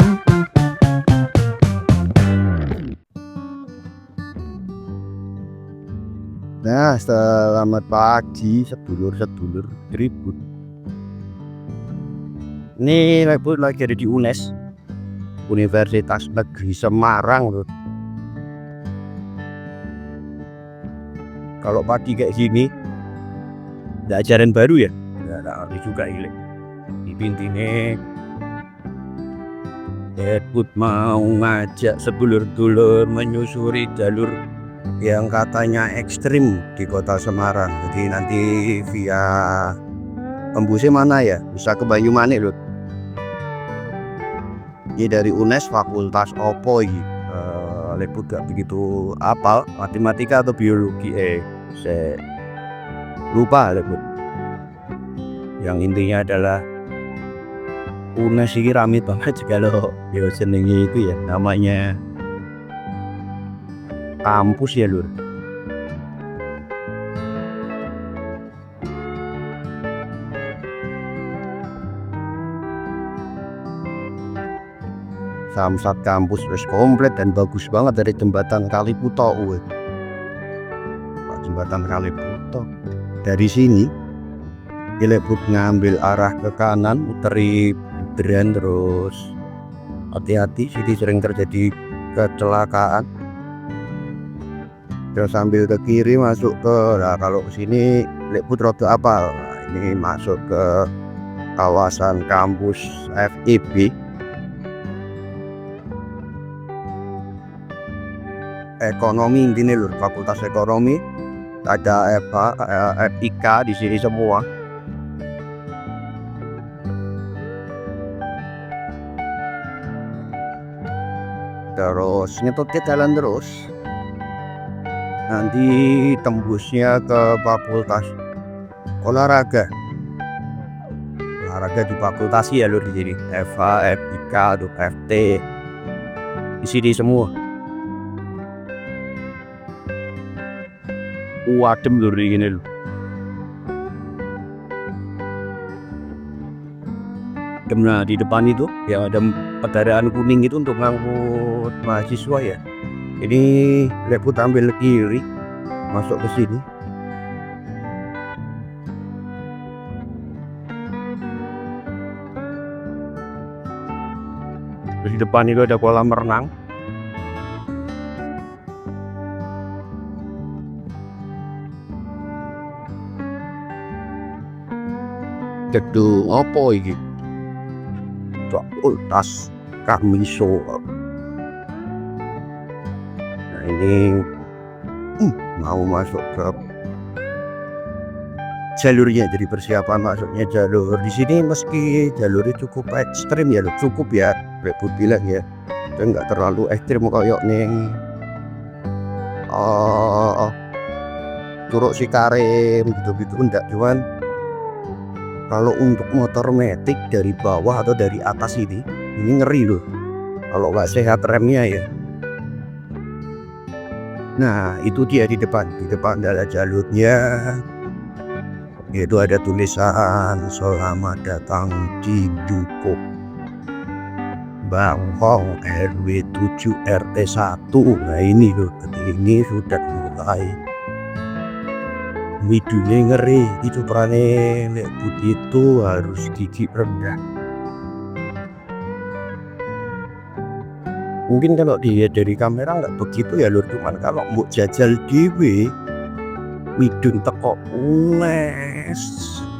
Nah, selamat pagi sedulur-sedulur Tribun. Ini Lebut lagi ada di UNES, Universitas Negeri Semarang loh. Kalau pagi kayak gini, ada ajaran baru ya? Nggak ngerti juga ini. Dipintine Lebut mau ngajak sedulur-dulur menyusuri jalur yang katanya ekstrim di kota Semarang. Jadi nanti via tembusnya mana ya? Bisa ke Banyumanik loh. Ini dari UNES fakultas opo iki? Lebut gak begitu apal matematika atau biologi, saya lupa Lebut. Yang intinya adalah UNES ini rame banget kalau ya senengnya itu ya, namanya kampus ya lur. Samsat kampus wis komplit dan bagus banget dari jembatan Kaliputo. Jembatan Kaliputo. Dari sini Lebut ngambil arah ke kanan, muteri Budren, terus hati-hati sini sering terjadi kecelakaan. Terus sambil ke kiri masuk ke, nah kalau sini Lebut rada apal. Nah, ini masuk ke kawasan kampus FIB. Ekonomi intinya lur, fakultas ekonomi, ada FIK di sini semua. Terus ngetutnya jalan terus, nanti tembusnya ke fakultas olahraga. Olahraga di fakultasi ya lur, di sini FH, FIK, atau FT di sini semua. Adem lur ini lur. Nah, di depan itu ya ada kendaraan kuning itu untuk ngangkut mahasiswa ya. Ini Lebut ambil kiri masuk ke sini. Terus di depan itu ada kolam renang. Gedung opo iki? Fakultas Kamiso. Nah, ini mau masuk ke jalurnya, jadi persiapan masuknya jalur di sini. Meski jalurnya cukup ekstrim ya, cukup ya Lebut bilang ya, itu nggak terlalu ekstrim kayak neng Curug Cikarim gitu-gitu, enggak. Cuman kalau untuk motor metik dari bawah atau dari atas ini ngeri loh kalau nggak sehat remnya ya. Nah itu dia di depan ada jalurnya, yaitu ada tulisan selamat datang di Dukuh Bangkong RW 7 RT 1. Nah ini loh, ini sudah mulai midune ngeri. Itu perannya Lebut itu harus gigi rendah. Mungkin kalau dilihat dari kamera nggak begitu ya lur, cuman kalau mbok jajal dhewe midun teko UNES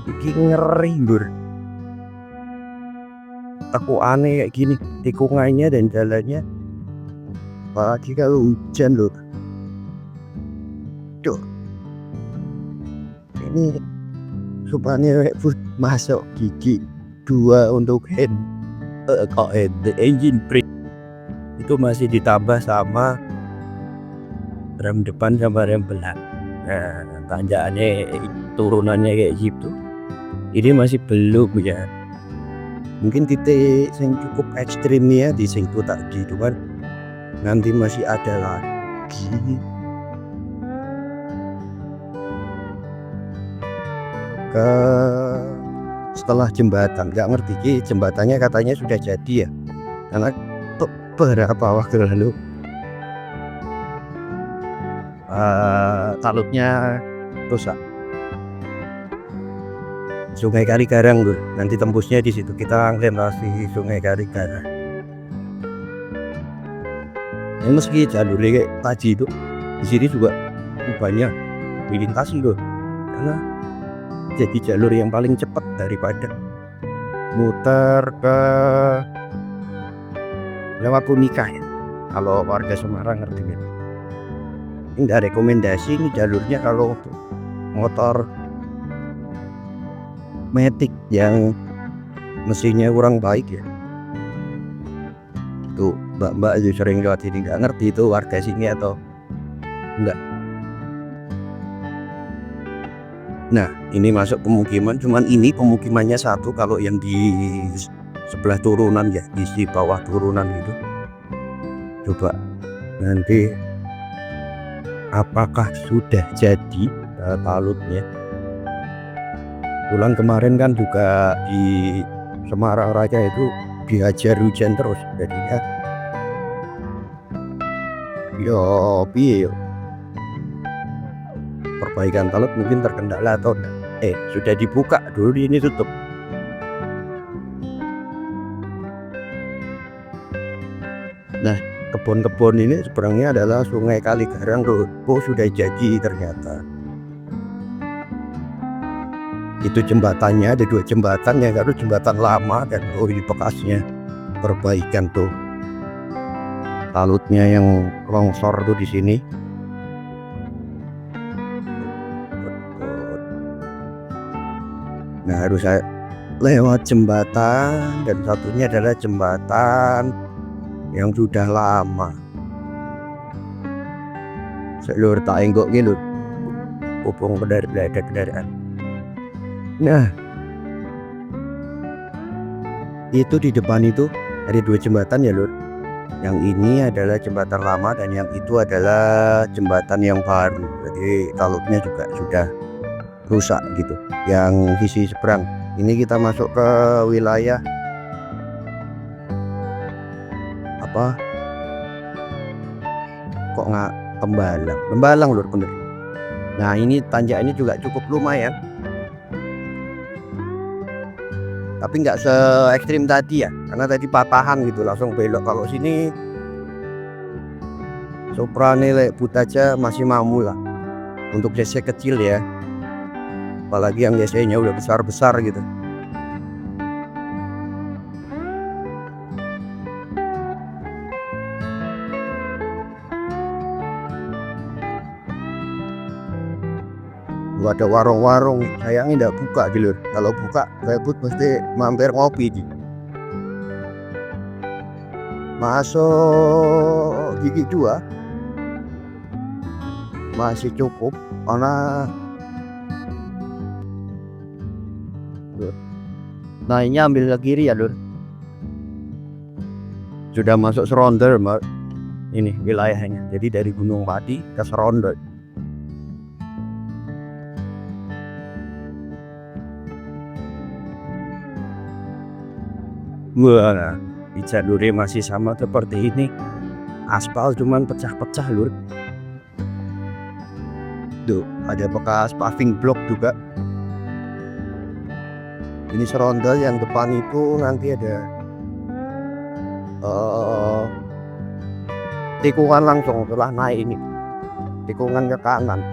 iki ngeri lur. Aku aneh kayak gini tikungannya dan jalannya, apalagi kalau hujan lur. Duh, ini supaya masuk gigi 2 untuk engine brake itu masih ditambah sama rem depan sama rem belakang. Nah, tanjakannya turunannya kayak gitu, ini masih belum ya. Mungkin titik yang cukup ekstrim ya di situ tadi, cuman nanti masih ada lagi ke setelah jembatan. Nggak ngerti jembatannya katanya sudah jadi ya, karena beberapa waktu lalu talutnya rusak. Sungai Kaligarang Lur, nanti tembusnya di situ, kita melintasi Sungai Kaligarang. Yang meski jalurnya kayak tadi itu, di sini juga banyak dilintasi loh, karena jadi jalur yang paling cepat daripada muter ke lewat Punika ya. Kalau warga Semarang ngerti ya. Ini nggak rekomendasi ini jalurnya kalau untuk motor Matic yang mesinnya kurang baik ya. Tuh mbak-mbak juga sering lewat sini, nggak ngerti itu warga sini atau enggak. Nah ini masuk pemukiman, cuman ini pemukimannya satu. Kalau yang di sebelah turunan ya, di bawah turunan itu, coba nanti apakah sudah jadi talutnya. Pulang kemarin kan juga di Semarang Raya itu dihajar hujan terus, jadinya yo piye yo, perbaikan talut mungkin terkendala atau sudah dibuka dulu, ini tutup. Nah kebun-kebun ini sebenarnya adalah Sungai Kaligarang tuh. Oh sudah jadi ternyata. Itu jembatannya ada 2 jembatan, yang satu jembatan lama dan ini bekasnya perbaikan tuh. Talutnya yang longsor tuh di sini. Nah harus saya lewat jembatan, dan satunya adalah jembatan yang sudah lama. Seluruh tak enggok gitu, hubung kendaraan. Nah itu di depan itu ada 2 jembatan ya Lur. Yang ini adalah jembatan lama dan yang itu adalah jembatan yang baru. Jadi talutnya juga sudah rusak gitu. Yang sisi seberang ini kita masuk ke wilayah apa? Kok nggak Tembalang Lur bener. Nah ini tanjakannya juga cukup lumayan, tapi nggak se ekstrim tadi ya, karena tadi patahan gitu langsung belok. Kalau sini Soprane Butaja masih mampu lah untuk DC kecil ya, apalagi yang DC nya udah besar-besar gitu. Ada warung-warung, sayangnya nggak buka gitu. Kalau buka Bebut mesti mampir ngopi gitu. Masuk gigi 2 masih cukup, karena nah ini ambil ke kiri ya Lur, sudah masuk Serondol ini wilayahnya. Jadi dari Gunung Pati ke Serondol. Wah, di jalurnya masih sama seperti ini. Aspal cuman pecah-pecah Lur. Tuh ada bekas paving block juga. Ini Serondol, yang depan itu nanti ada tikungan langsung setelah naik ini, tikungan ke kanan.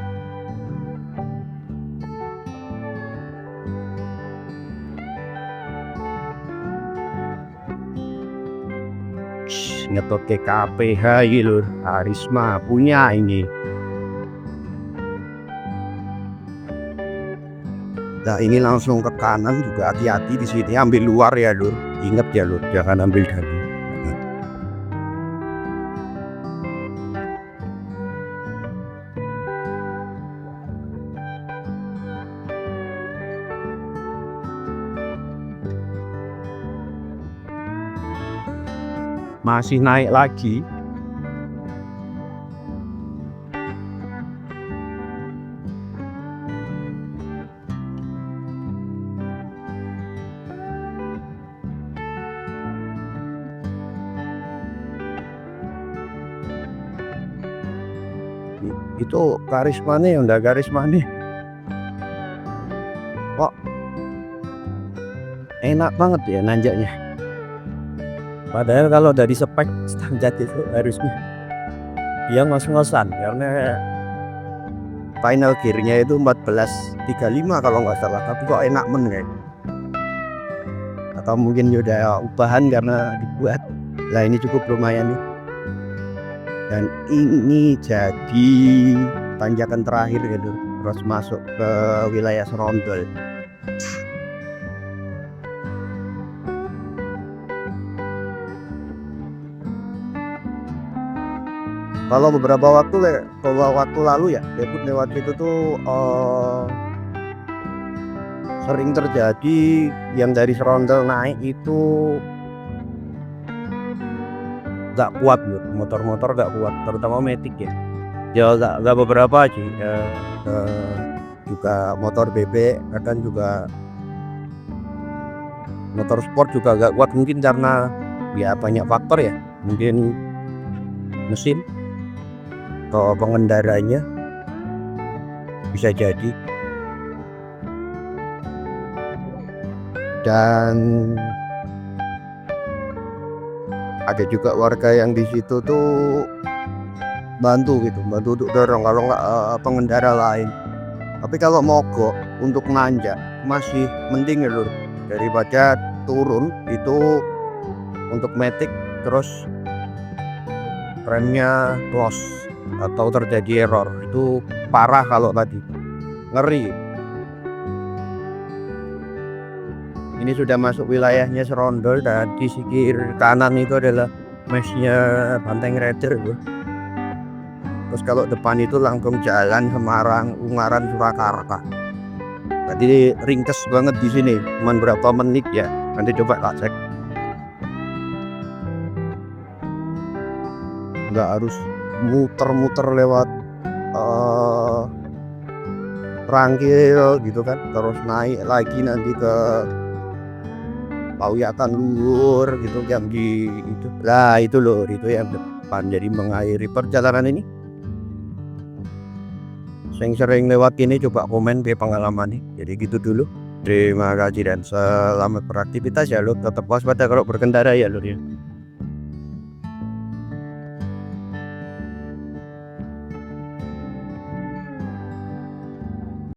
Ngetot ke KPH gitu, Arisma punya ini. Nah ini langsung ke kanan juga, hati-hati di sini, ambil luar ya Lur. Ingat ya Lur, jangan ambil dalam. Masih naik lagi. Itu karismane ya ndak karismane. Kok enak banget ya nanjaknya. Padahal kalau dari spek standar itu harusnya dia ngos-ngosan karena final gear-nya itu 1435 kalau nggak salah, tapi kok enak men kayak. Atau mungkin udah ubahan karena dibuat. Lah ini cukup lumayan nih. Dan ini jadi tanjakan terakhir gitu, terus masuk ke wilayah Serondol. Kalau beberapa waktu lalu ya, debut lewat itu tuh sering terjadi yang dari Serondol naik itu nggak kuat loh, motor-motor nggak kuat, terutama Matic ya. Ya nggak beberapa sih, juga motor bebek, kadang juga motor sport juga nggak kuat, mungkin karena ya banyak faktor ya, mungkin mesin atau pengendaranya bisa jadi. Dan ada juga warga yang di situ tuh bantu untuk dorong kalau nggak pengendara lain. Tapi kalau mogok untuk nanjak masih mending ya lur, daripada turun itu untuk Matic terus remnya loss atau terjadi error, itu parah kalau tadi, ngeri. Ini sudah masuk wilayahnya Serondol dan di sisi kanan itu adalah mesnya Banteng Rider. Terus kalau depan itu langsung jalan Semarang, Ungaran, Surakarta. Jadi ringkes banget di sini, cuman berapa menit ya, nanti coba tak cek. Nggak harus muter-muter lewat Rangkil gitu kan, terus naik lagi nanti ke Pawiatan Luhur gitu yang di itu. Lah itu loh, itu yang depan. Jadi mengakhiri perjalanan ini. Sering lewat ini coba komen di pengalaman nih. Jadi gitu dulu. Terima kasih dan selamat beraktivitas ya lo. Tetap waspada kalau berkendara ya lo ya.